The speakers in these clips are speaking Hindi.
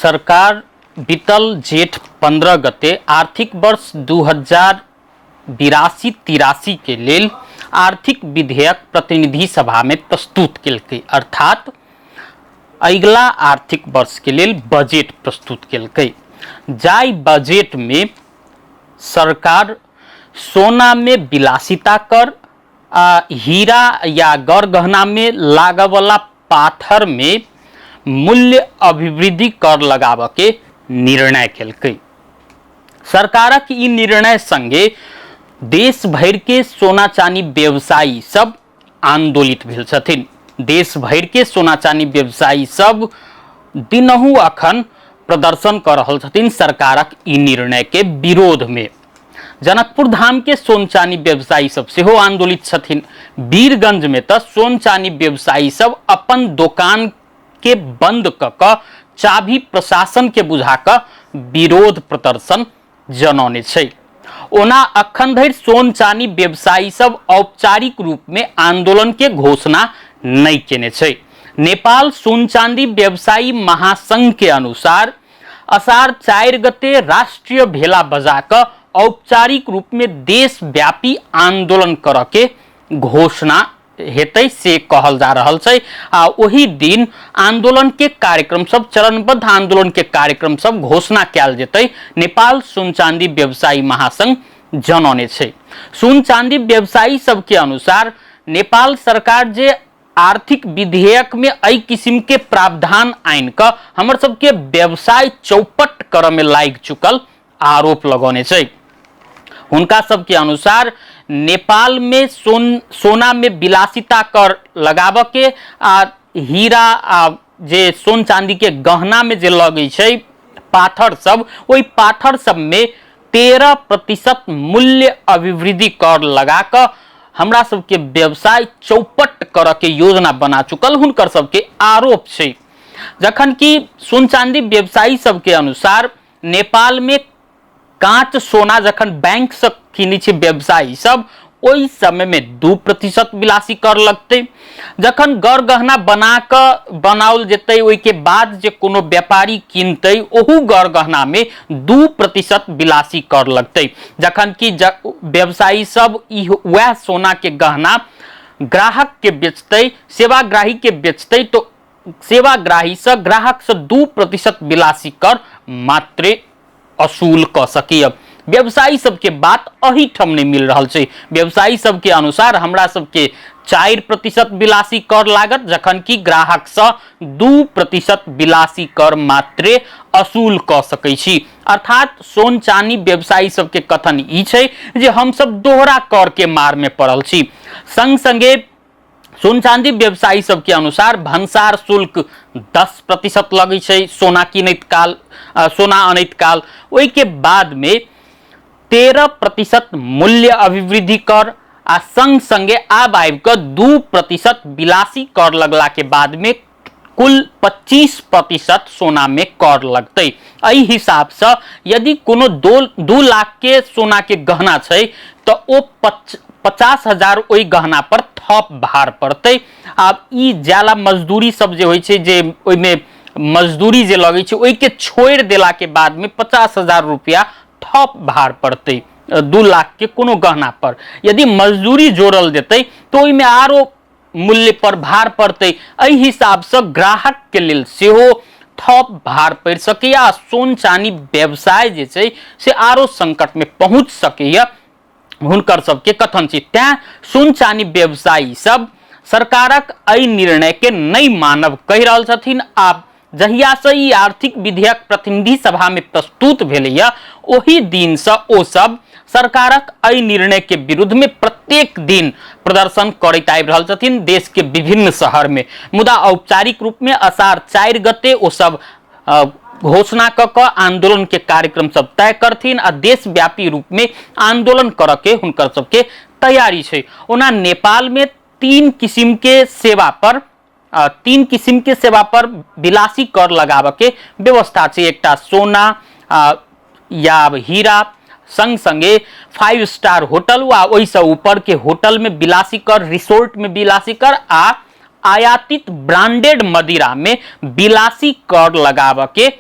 सरकार बीतल जेठ 15 गते आर्थिक वर्ष 2082-83 के लेल आर्थिक विधेयक प्रतिनिधि सभा में प्रस्तुत केलकै, अर्थात अगिला आर्थिक वर्ष के लेल बजट प्रस्तुत केलकै। जाय बजट में सरकार सोना में विलासिता कर, हीरा या गौर गहना में लागय वाला पाथर में मूल्य अभिवृद्धि कर लगाव के निर्णय केलकै। सरकारक ई निर्णय संगे देश भर के सोना चानी व्यवसायी सब आंदोलित भेल छथिन। देश भर के सोना चानी व्यवसायी सब दिनहु अखन प्रदर्शन कर रहल छथिन सरकारक ई निर्णय के विरोध में। जनकपुर धाम के सोन चानी व्यवसायी सब सेहो आंदोलित छथिन। वीरगंज में तो सोन चानी व्यवसायी सब अपन दुकान के बंद क चाभी प्रशासन के बुझा क विरोध प्रदर्शन जनौने छै। ओना अखन धरि सोन चानी व्यवसायी सब औपचारिक रूप में आंदोलन के घोषणा नहीं केने छै। नेपाल सोन चांदी व्यवसायी महासंघ के अनुसार असार 4 गते राष्ट्रीय भेला बजा क औपचारिक रूप में देशव्यापी आंदोलन कर के घोषणा हेतै से कहल जा रहल छै। वही दिन आंदोलन के कार्यक्रम सब, चरणबद्ध आंदोलन के कार्यक्रम सब घोषणा कैल जेतै, नेपाल सोन चांदी व्यवसायी महासंघ जनौने छै। सोन चांदी व्यवसायी सब के अनुसार नेपाल सरकार जे आर्थिक विधेयक में एहि किस्म के प्रावधान आइन क हमर सबके व्यवसाय चौपट कर में लाग चुकल आरोप लगौने छै। उनका सब के अनुसार नेपाल में सोना में विलासिता कर लगाव के हीरा जे सोन चांदी के गहना में जे लगे छै पाथर सब, वही पाथर सब में 13% मूल्य अभिवृद्धि कर लगा क हमरा सबके व्यवसाय चौपट कर के योजना बना चुकल हुनकर सबके आरोप छै। जखन कि सोन चांदी व्यवसायी सबके अनुसार नेपाल में कांच सोना जखन बैंक से किनी छै व्यवसायी सब, ओहि समय में 2% विलासी कर लगते। जखन गौर गहना बनाओल जेतै, ओहि के बाद जे कोनो व्यापारी किनतै ओहू गौर गहना में 2% विलासी कर लगते। जखन कि व्यवसायी सब वह सोना के गहना ग्राहक के बेचतै, सेवाग्राही के बेचतै, तो सेवाग्राही से ग्राहक से 2% विलासी कर मात्र असूल क सकिय। व्यवसायी सबके बात अही ठम नहीं मिल रहा छै। व्यवसायी सबके अनुसार हमरा सबके 4% विलासी कर लागत, जखन कि ग्राहक से 2% विलासी कर मात्र असूल क सकै छी। अर्थात सोन चानी व्यवसायी सबके कथन ई छै जे हम सब दोहरा कर के मार में पड़ल छी। संग संगे सोन चांदी व्यवसायी सबके अनुसार भंसार शुल्क 10% लगे छै सोना किनैत काल, सोना अनैत काल। ओहि के बाद में 13% मूल्य अभिवृद्धि कर आ संग संगे आब आबि क 2% विलासी कर लगला के बाद में कुल 25% सोना में कर लगते। एहि हिसाब से यदि कोनो 2 लाख के सोना के गहना छै तो ओ 50,000 ओहि गहना पर थप भार पड़ते। आब ई जाला मजदूरी सब जे होइ छै, जे ओहि में मजदूरी जे लगे छै, ओहि के छोड़ देला के बाद में 50,000 रुपया थप भार पड़ते 2 लाख के कोनो गहना पर। यदि मजदूरी जोड़ल जेतै तो ओहि में आरो मूल्य पर भार पड़ते। एहि हिसाब से ग्राहक के लेल सेहो थप भार पड़ सकैया। सोन चानी व्यवसाय जे छै से आरो संकट में पहुंच सकैया, हुनकर सबके कथन छै। तें सोन चानी व्यवसायी सब सरकारक एहि निर्णय के नहीं मानब कहि रहल छथिन। आब जहिया से ई आर्थिक विधेयक प्रतिनिधि सभा में प्रस्तुत भेलैया, ओही दिन से ओ सब सरकारक एहि निर्णय के विरुद्ध में प्रत्येक दिन प्रदर्शन करैत आबि रहल छथिन देश के विभिन्न शहर में। मुदा औपचारिक रूप में असार 4 गते ओ सब घोषणा क आंदोलन के कार्यक्रम सब तय करथिन आ देशव्यापी रूप में आंदोलन कर के हुनकर सबके तैयारी छै। ओना नेपाल में 3 किस्म के सेवा पर विलासी कर लगाव के व्यवस्था छै। एकटा सोना या हीरा, संग संगे 5 स्टार होटल वा ओहि से ऊपर के होटल में विलासी कर, रिसोर्ट में विलासी कर आ आयातित ब्रांडेड मदिरा में विलासी कर लगाव के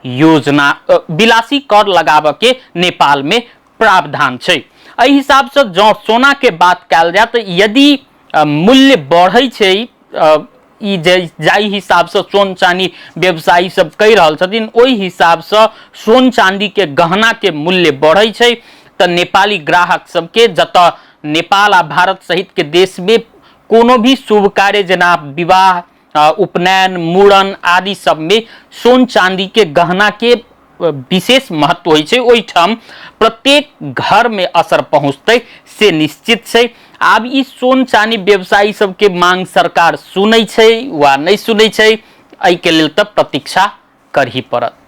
योजना विलासी कर लगाबे के नेपाल में प्रावधान छै। एहि हिसाब से जो सोना के बात कल जाए तो यदि मूल्य बढ़े छै, जाई हिसाब से सोन चांदी व्यवसायी सब कह रहल छथिन, ओहि हिसाब से सोन चांदी के गहना के मूल्य बढ़े छै, तो नेपाली ग्राहक सबके जत नेपाल आ भारत सहित के देश में कोनो भी शुभ कार्य जना विवाह, उपनयन, मूड़न आदि सब में सोन चांदी के गहना के विशेष महत्व होय छै, ओहि ठाम प्रत्येक घर में असर पहुंचते से निश्चित छै। आब ई सोन चांदी व्यवसायी सब के मांग सरकार सुनै छै वा नहीं सुनै छै, एहि के लेल त प्रतीक्षा करही पड़त।